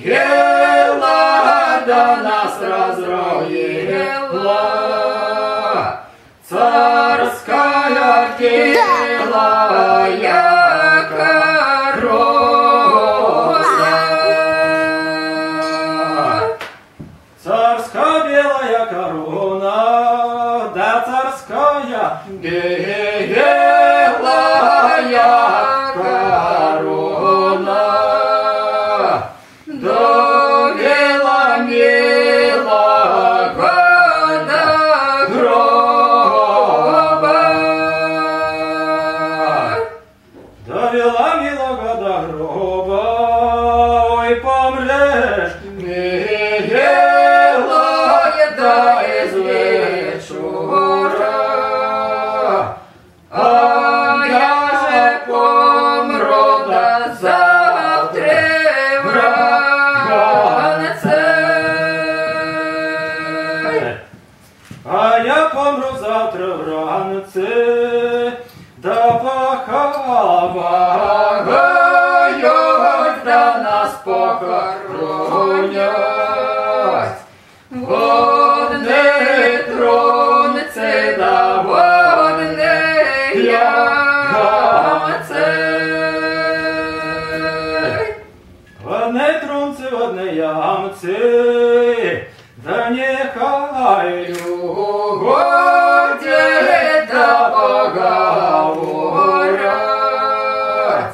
ела, да нас разроила, царская белая корона. Царская белая корона, да царская белая корона, довела милого до гроба. Довела милого до гроба, ой, помрешь, милая, да из вечора. А я же помру до завтра вранце. А я помру завтра вранце, да поховают, да нас похоронят. Водные тронцы, да водные ямцы. Водные тронцы, водные ямцы, да нехай люди да поговорят,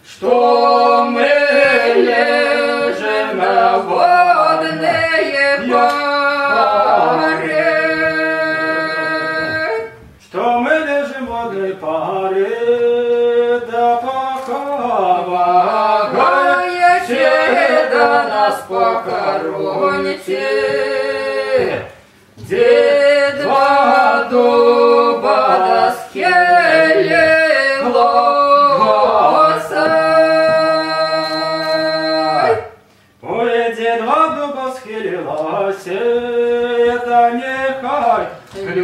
что мы лежим на водные паре, что мы лежим в водной паре, да поховаете, да нас похороните. Дед два дуба да скеле глоса. Ой, дед два дуба схилилася, да нехай люди